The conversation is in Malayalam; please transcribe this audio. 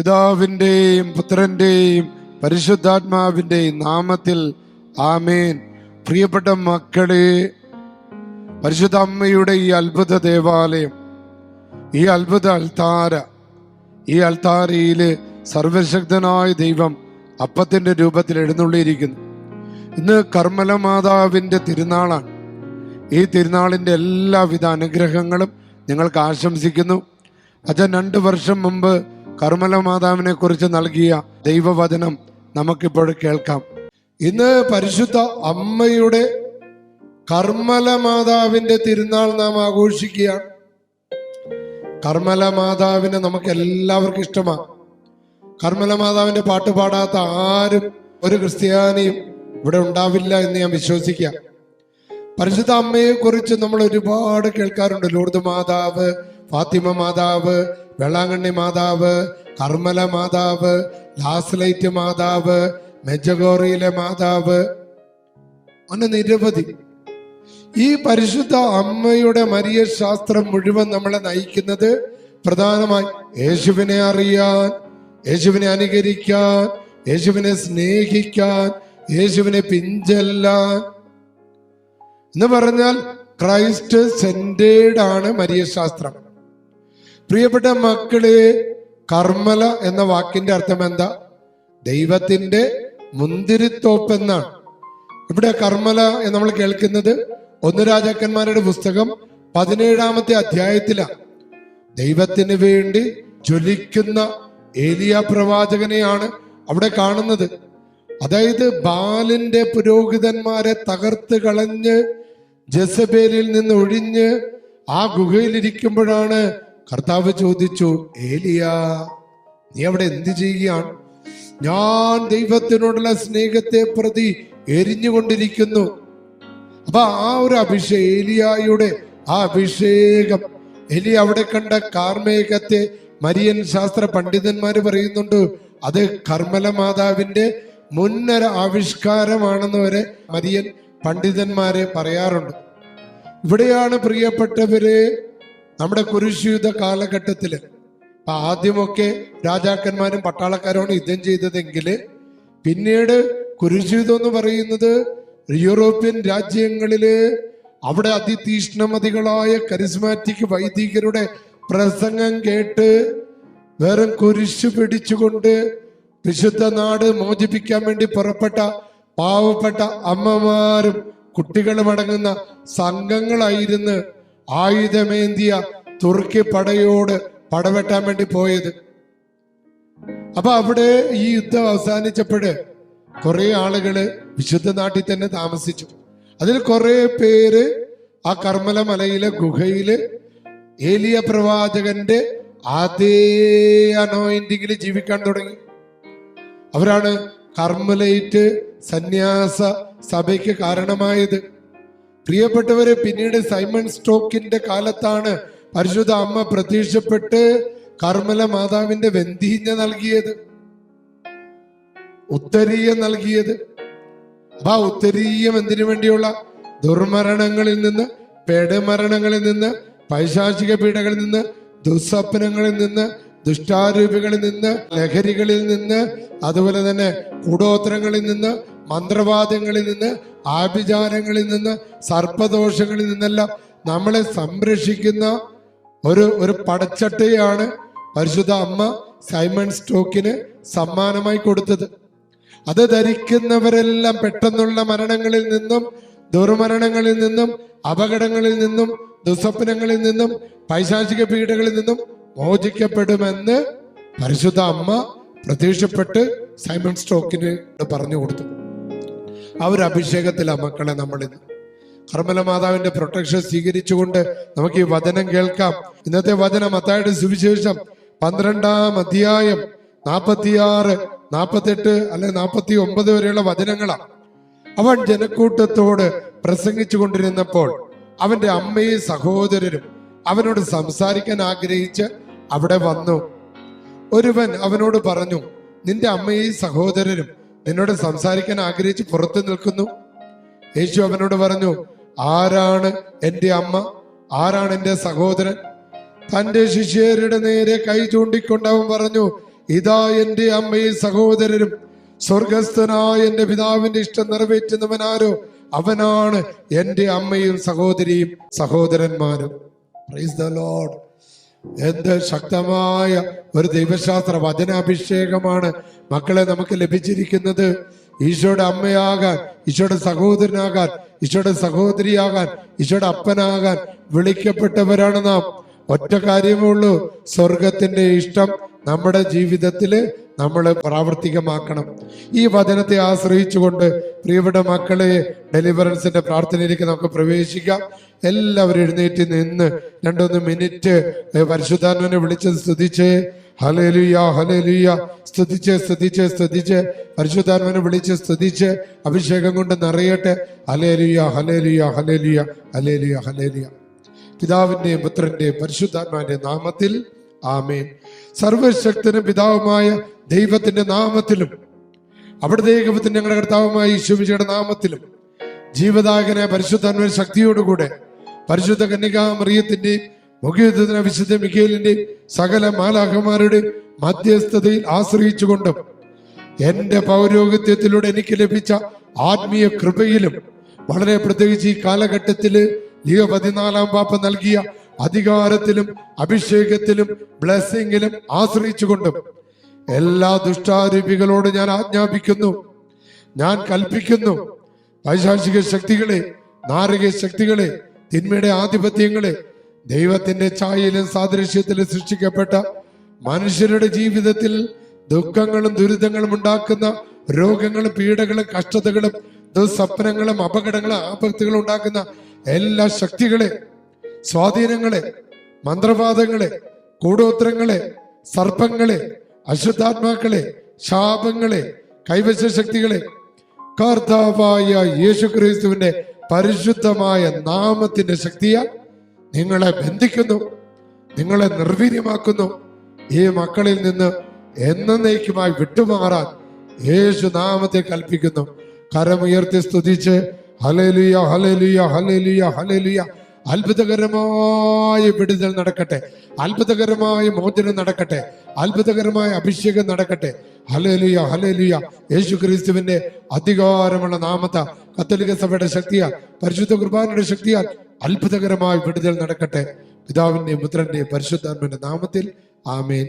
പിതാവിൻ്റെയും പുത്രൻ്റെയും പരിശുദ്ധാത്മാവിൻ്റെയും നാമത്തിൽ ആമേൻ. പ്രിയപ്പെട്ട മക്കളെ, പരിശുദ്ധ അമ്മയുടെ ഈ അത്ഭുത ദേവാലയം, ഈ അത്ഭുത അൾത്താര, ഈ അൾത്താരയിൽ സർവശക്തനായ ദൈവം അപ്പത്തിൻ്റെ രൂപത്തിൽ എഴുന്നള്ളിയിരിക്കുന്നു. ഇന്ന് കർമ്മല മാതാവിൻ്റെ തിരുനാളാണ്. ഈ തിരുനാളിൻ്റെ എല്ലാവിധ അനുഗ്രഹങ്ങളും നിങ്ങൾക്ക് ആശംസിക്കുന്നു. അച്ഛൻ 2 വർഷം മുമ്പ് കർമ്മല മാതാവിനെ കുറിച്ച് നൽകിയ ദൈവവചനം നമുക്കിപ്പോൾ കേൾക്കാം. ഇന്ന് പരിശുദ്ധ അമ്മയുടെ കർമ്മല മാതാവിന്റെ തിരുനാൾ നാം ആഘോഷിക്കുകയാണ്. കർമ്മല മാതാവിനെ നമുക്ക് എല്ലാവർക്കും ഇഷ്ടമാണ്. കർമ്മല മാതാവിന്റെ പാട്ട് പാടാത്ത ആരും ഒരു ക്രിസ്ത്യാനിയും ഇവിടെ ഉണ്ടാവില്ല എന്ന് ഞാൻ വിശ്വസിക്കാം. പരിശുദ്ധ അമ്മയെ കുറിച്ച് നമ്മൾ ഒരുപാട് കേൾക്കാറുണ്ട്. ലൂർദ് മാതാവ്, ഫാത്തിമ മാതാവ്, വെള്ളാങ്കണ്ണി മാതാവ്, കർമ്മല മാതാവ്, ലാസ്ലൈറ്റ് മാതാവ്, മെജഗോറിയിലെ മാതാവ്, അങ്ങനെ നിരവധി. ഈ പരിശുദ്ധ അമ്മയുടെ മരിയ ശാസ്ത്രം മുഴുവൻ നമ്മളെ നയിക്കുന്നത് പ്രധാനമായി യേശുവിനെ അറിയാൻ, യേശുവിനെ അനുകരിക്കാൻ, യേശുവിനെ സ്നേഹിക്കാൻ, യേശുവിനെ പിഞ്ചെല്ലാൻ എന്ന് പറഞ്ഞാൽ ക്രൈസ്റ്റ് സെന്റേർഡ് ആണ് മരിയ ശാസ്ത്രം. പ്രിയപ്പെട്ട മക്കളെ, കർമ്മല എന്ന വാക്കിന്റെ അർത്ഥം എന്താ? ദൈവത്തിന്റെ മുന്തിരിത്തോപ്പ് എന്നാണ്. ഇവിടെ കർമ്മല എന്ന് നമ്മൾ കേൾക്കുന്നത് 1 രാജാക്കന്മാരുടെ പുസ്തകം 17-ാമത്തെ അധ്യായത്തിലാണ്. ദൈവത്തിന് വേണ്ടി ജ്വലിക്കുന്ന ഏലിയ പ്രവാചകനെയാണ് അവിടെ കാണുന്നത്. അതായത് ബാലിന്റെ പുരോഹിതന്മാരെ തകർത്ത് കളഞ്ഞ് ജെസബേലിൽ നിന്ന് ഒഴിഞ്ഞ് ആ ഗുഹയിലിരിക്കുമ്പോഴാണ് കർത്താവ് ചോദിച്ചു, ഏലിയ, നീ അവിടെ എന്ത് ചെയ്യുകയാണ്? ഞാൻ ദൈവത്തിനോടുള്ള സ്നേഹത്തെ പ്രതി എരിഞ്ഞുകൊണ്ടിരിക്കുന്നു. അപ്പൊ ആ ഒരു അഭിഷേകം, ഏലിയായുടെ ആ അഭിഷേകം, ഏലിയ അവിടെ കണ്ട കാർമേഘത്തെ മരിയൻ ശാസ്ത്ര പണ്ഡിതന്മാര് പറയുന്നുണ്ട്, അത് കർമ്മല മാതാവിന്റെ മുന്നര ആവിഷ്കാരമാണെന്ന് വരെ മരിയൻ പണ്ഡിതന്മാരെ പറയാറുണ്ട്. ഇവിടെയാണ് പ്രിയപ്പെട്ടവര് നമ്മുടെ കുരിശുയുദ്ധ കാലഘട്ടത്തില് ആദ്യമൊക്കെ രാജാക്കന്മാരും പട്ടാളക്കാരുമാണ് യുദ്ധം ചെയ്തതെങ്കിൽ പിന്നീട് കുരിശുയുദ്ധം എന്ന് പറയുന്നത് യൂറോപ്യൻ രാജ്യങ്ങളില് അവിടെ അതിതീഷ്ണമതികളായ കരിസ്മാറ്റിക് വൈദികരുടെ പ്രസംഗം കേട്ട് വെറും കുരിശു പിടിച്ചുകൊണ്ട് വിശുദ്ധ നാട് മോചിപ്പിക്കാൻ വേണ്ടി പുറപ്പെട്ട പാവപ്പെട്ട അമ്മമാരും കുട്ടികളും അടങ്ങുന്ന സംഘങ്ങളായിരുന്നു ആയുധമേന്തിയ തുർക്കി പടയോട് പടവെട്ടാൻ വേണ്ടി പോയത്. അപ്പൊ അവിടെ ഈ യുദ്ധം അവസാനിച്ചപ്പോഴ് കുറെ ആളുകള് വിശുദ്ധ നാട്ടിൽ തന്നെ താമസിച്ചു. അതിൽ കുറെ പേര് ആ കർമ്മല മലയിലെ ഗുഹയില് ഏലിയ പ്രവാചകന്റെ അതേ അനോയിന്റിങ്ങിൽ ജീവിക്കാൻ തുടങ്ങി. അവരാണ് കർമ്മലൈറ്റ് സന്യാസ സഭയ്ക്ക് കാരണമായത്. പ്രിയപ്പെട്ടവരെ, പിന്നീട് സൈമൺ സ്റ്റോക്കിന്റെ കാലത്താണ് പരിശുദ്ധ അമ്മ പ്രത്യക്ഷപ്പെട്ട് കർമ്മല മാതാവിന്റെ വെന്തീഞ്ഞ നൽകിയത്, ഉത്തരീയം നൽകിയത്. അപ്പൊ ആ ഉത്തരീയം എന്തിനു വേണ്ടിയുള്ള? ദുർമരണങ്ങളിൽ നിന്ന്, പെടുമരണങ്ങളിൽ നിന്ന്, പൈശാചിക പീഡകളിൽ നിന്ന്, ദുസ്വപ്നങ്ങളിൽ നിന്ന്, ദുഷ്ടാരൂപികളിൽ നിന്ന്, ലഹരികളിൽ നിന്ന്, അതുപോലെ തന്നെ കൂടോത്രങ്ങളിൽ നിന്ന്, മന്ത്രവാദങ്ങളിൽ നിന്ന്, ആഭിചാരങ്ങളിൽ നിന്ന്, സർപ്പദോഷങ്ങളിൽ നിന്നെല്ലാം നമ്മളെ സംരക്ഷിക്കുന്ന ഒരു പടച്ചട്ടയാണ് പരിശുദ്ധ അമ്മ സൈമൺ സ്റ്റോക്കിന് സമ്മാനമായി കൊടുത്തത്. അത് ധരിക്കുന്നവരെല്ലാം പെട്ടെന്നുള്ള മരണങ്ങളിൽ നിന്നും, ദുർമരണങ്ങളിൽ നിന്നും, അപകടങ്ങളിൽ നിന്നും, ദുസ്വപ്നങ്ങളിൽ നിന്നും, പൈശാചിക പീഡകളിൽ നിന്നും മോചിക്കപ്പെടുമെന്ന് പരിശുദ്ധ അമ്മ പ്രത്യക്ഷപ്പെട്ട് സൈമൺ സ്റ്റോക്കിന് പറഞ്ഞു കൊടുത്തു. ആ ഒരു അഭിഷേകത്തിലാ മക്കളെ നമ്മളിന്ന് കർമ്മല മാതാവിന്റെ പ്രൊട്ടക്ഷൻ സ്വീകരിച്ചുകൊണ്ട് നമുക്ക് ഈ വചനം കേൾക്കാം. ഇന്നത്തെ വചനം മത്തായിയുടെ സുവിശേഷം 12-ാം അധ്യായം 46, 48 അല്ലെങ്കിൽ 49 വരെയുള്ള വചനങ്ങളാണ്. അവൻ ജനക്കൂട്ടത്തോട് പ്രസംഗിച്ചു കൊണ്ടിരുന്നപ്പോൾ അവന്റെ അമ്മയും സഹോദരരും അവനോട് സംസാരിക്കാൻ ആഗ്രഹിച്ച് അവിടെ വന്നു. ഒരുവൻ അവനോട് പറഞ്ഞു, നിന്റെ അമ്മയും സഹോദരരും നിന്നോട് സംസാരിക്കാൻ ആഗ്രഹിച്ച് പുറത്തു നിൽക്കുന്നു. യേശു അവനോട് പറഞ്ഞു, ആരാണ് എൻ്റെ അമ്മ, ആരാണ് എൻ്റെ സഹോദരൻ? തന്റെ ശിഷ്യരുടെ നേരെ കൈ ചൂണ്ടിക്കൊണ്ട് അവൻ പറഞ്ഞു, ഇതാ എന്റെ അമ്മയും സഹോദരനും, സ്വർഗസ്ഥനായ എന്റെ പിതാവിന്റെ ഇഷ്ടം നിറവേറ്റുന്നവനാരോ അവനാണ് എന്റെ അമ്മയും സഹോദരിയും സഹോദരന്മാരും. Praise the Lord. എന്ത് ശക്തമായ ഒരു ദൈവശാസ്ത്ര വചനാഭിഷേകമാണ് മക്കളെ നമുക്ക് ലഭിച്ചിരിക്കുന്നത്. ഈശോയുടെ അമ്മയാകാൻ, ഈശോയുടെ സഹോദരനാകാൻ, ഈശോയുടെ സഹോദരിയാകാൻ, ഈശോയുടെ അപ്പനാകാൻ വിളിക്കപ്പെട്ടവരാണ് നാം. ഒറ്റ കാര്യമേ ഉള്ളൂ, സ്വർഗത്തിന്റെ ഇഷ്ടം നമ്മുടെ ജീവിതത്തില് നമ്മൾ പ്രാവർത്തികമാക്കണം. ഈ വചനത്തെ ആശ്രയിച്ചുകൊണ്ട് പ്രിയപ്പെട്ട മക്കളെ, ഡെലിവറൻസിന്റെ പ്രാർത്ഥനയിലേക്ക് നമുക്ക് പ്രവേശിക്കാം. എല്ലാവരും എഴുന്നേറ്റ് നിന്ന് 2-3 മിനിറ്റ് പരിശുദ്ധാത്മാവിനെ വിളിച്ച് സ്തുതിച്ച് ഹല്ലേലൂയ ഹല്ലേലൂയ, സ്തുതിച്ച് സ്തുതിച്ച് സ്തുതിച്ച് പരിശുദ്ധാത്മാവിനെ വിളിച്ച് സ്തുതിച്ച് അഭിഷേകം കൊണ്ട് നിറയട്ടെ. Hallelujah hallelujah hallelujah hallelujah hallelujah. പിതാവിന്റെയും പുത്രന്റെയും പരിശുദ്ധാത്മാവിന്റെ നാമത്തിൽ ആമേൻ. സർവശക്തനും പിതാവുമായ ദൈവത്തിന്റെ നാമത്തിലും അവിടുത്തെ ഏകപുത്രൻ ഞങ്ങളുടെ കർത്താവുമായ യേശുവിന്റെ നാമത്തിലും ജീവദായകനായ പരിശുദ്ധാത്മാവിന്റെ ശക്തിയോടുകൂടെ പരിശുദ്ധ കന്യകാ മറിയത്തിന്റെയും മുഖ്യദൂതന വിശുദ്ധ മിഖായേലിന്റെയും സകല മാലാഖമാരുടെയും മധ്യസ്ഥതയിൽ ആശ്രയിച്ചുകൊണ്ടും എന്റെ പൗരോഹിത്യത്തിലൂടെ എനിക്ക് ലഭിച്ച ആത്മീയ കൃപയിലും വളരെ പ്രത്യേകിച്ച് ഈ കാലഘട്ടത്തില് ലിയോ 14 പാപ്പ നൽകിയ അധികാരത്തിലും അഭിഷേകത്തിലും ബ്ലെസ്സിങ്ങിലും ആശ്രയിച്ചുകൊണ്ടും എല്ലാ ദുഷ്ടാരൂപികളോട് ഞാൻ ആജ്ഞാപിക്കുന്നു, ഞാൻ കൽപ്പിക്കുന്നു, പൈശാചിക ശക്തികളെ, നാരക ശക്തികളെ, തിന്മയുടെ ആധിപത്യങ്ങളെ, ദൈവത്തിന്റെ ഛായയിലും സാദൃശ്യത്തിലും സൃഷ്ടിക്കപ്പെട്ട മനുഷ്യരുടെ ജീവിതത്തിൽ ദുഃഖങ്ങളും ദുരിതങ്ങളും ഉണ്ടാക്കുന്ന രോഗങ്ങളും പീഡകളും കഷ്ടതകളും ദുസ്വപ്നങ്ങളും അപകടങ്ങളും ആപത്തുകളും ഉണ്ടാക്കുന്ന എല്ലാ ശക്തികളെ, സ്വാധീനങ്ങളെ, മന്ത്രവാദങ്ങളെ, കൂടോത്രങ്ങളെ, സർപ്പങ്ങളെ, അശുദ്ധാത്മാക്കളെ, ശാപങ്ങളെ, കൈവശ ശക്തികളെ കർത്താവായ യേശുക്രിസ്തുവിന്റെ പരിശുദ്ധമായ നാമത്തിന്റെ ശക്തിയാൽ നിങ്ങളെ ബന്ധിക്കുന്നു, നിങ്ങളെ നിർവീര്യമാക്കുന്നു. ഈ മക്കളിൽ നിന്ന് എന്നേക്കുമായി വിട്ടുമാറാൻ യേശു നാമത്തെ കൽപ്പിക്കുന്നു. കരമുയർത്തി സ്തുതിച്ച് ഹല്ലേലൂയ ഹല്ലേലൂയ ഹല്ലേലൂയ ഹല്ലേലൂയ. അത്ഭുതകരമായ വിടുതൽ നടക്കട്ടെ, അത്ഭുതകരമായ മോചനം നടക്കട്ടെ, അത്ഭുതകരമായ അഭിഷേകം നടക്കട്ടെ. Hallelujah hallelujah. യേശു ക്രിസ്തുവിന്റെ അധികാരമുള്ള നാമത്താൽ, കത്തോലിക്ക സഭയുടെ ശക്തിയാൽ, പരിശുദ്ധ കുർബാനയുടെ ശക്തിയാൽ അത്ഭുതകരമായ വിടുതൽ നടക്കട്ടെ. പിതാവിന്റെയും പുത്രന്റെയും പരിശുദ്ധാത്മാവിന്റെ നാമത്തിൽ ആമേൻ.